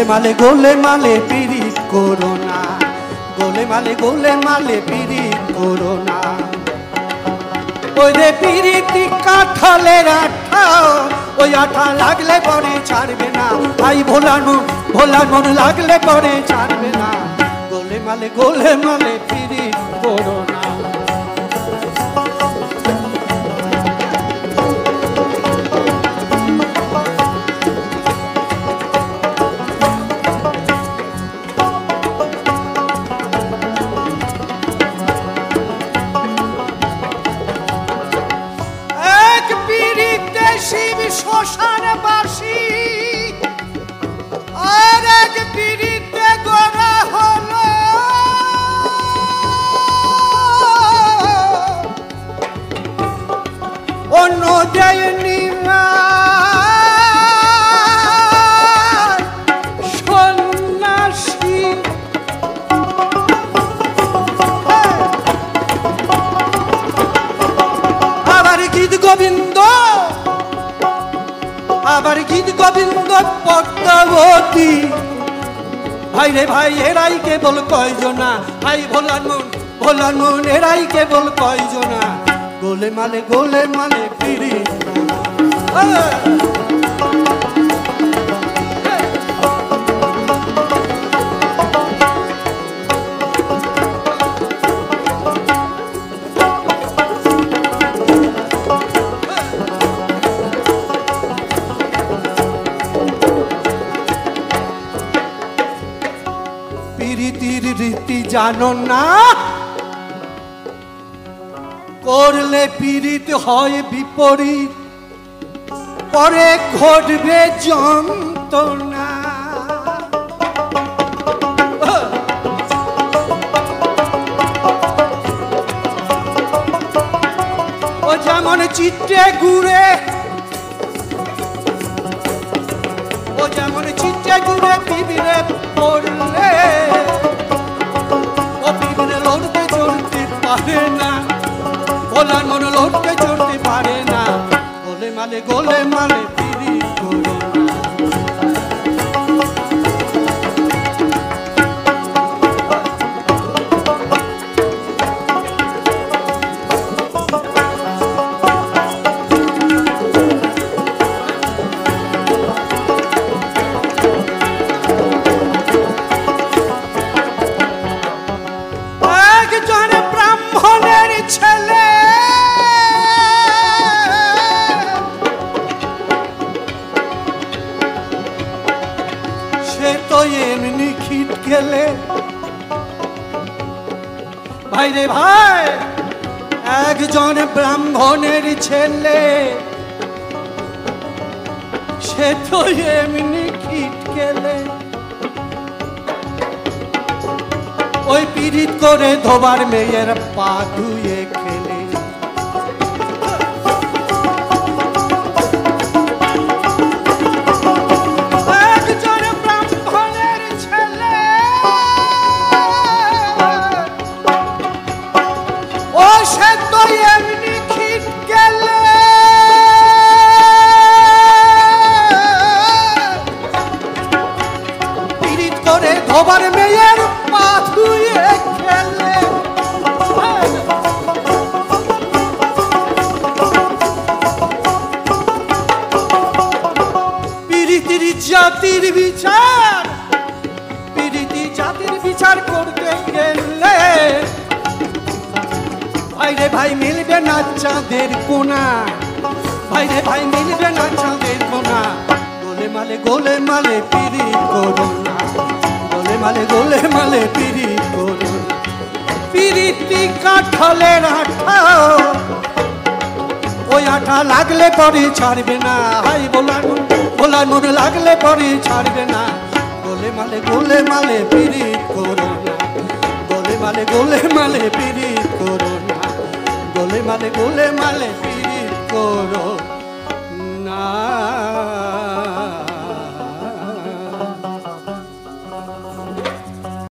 গোলে মালে পিরিত করো না, গোলে মালে পিরিত করো না। ওই রে পিরিতি কাঁঠালের আঠা, ওই আঠা লাগলে পরে ছাড়বে না, ভাই ভোলার মন লাগলে পরে ছাড়বে না। গোলে মালে পিরিত করো না। শ্মশান বাসী আর এক পিড়িতে গড়া হলো, অন্য দেয়নি সন্ন্যাসী। আবার গীত গোবিন্দ, আবার গীত গোবিন্দ পদ্মাবতী। ভাই রে ভাই এরাই কেবল কয়জনা, ভাই ভোলার মন এরাই কেবল কয়জনা। গোলে মালে পিরিত পিরিতির রীতি জানো না, করলে পিরিত হয় বিপরীত, পরে ঘটবে যন্ত্রণা। ও যেমন চিত্রে ঘুরে, ও যেমন চিত্রে ঘুরে পিবিরে পড়লে, ও পিবিরে লড়তে চড়তে পারে না, ভোলার মন লড়তে চড়তে পারে না। গোলে মালে পিরিত করো না। একজন ব্রাহ্মণের ছেলে সে তো এমনি খিট গেলে, ভাই রে ভাই একজন ব্রাহ্মণের ছেলে সে তো এমনি খিট গেলে। ওই পিরিত করে ধোবার মেয়ের পা ধুয়ে খেলে। একজন ব্রাহ্মণের ছেলে ও সে তো এমনি খিট গেলে। পিরিত করে ধোবার মেয়ের পা ধুয়ে খেলে। পিরিতির জাতির বিচার, পিরিতি জাতির বিচার করতে গেলে ভাই রে ভাই মিলবে না চাঁদের কোনা, ভাই রে ভাই মিলবে না চাঁদের কোনা। গোলে মালে পিরিত করো না, গোলে মালে পিরিত করো না। পিরিতি কাঁঠালের আঠা, ওই আঠা লাগলে পরে ছাড়বে না, হাই ভোলার মন লাগলে পরে ছাড়বে না। গোলে মালে পিরিত করো না, গোলে মালে পিরিত করো না, গোলে মালে পিরিত করো।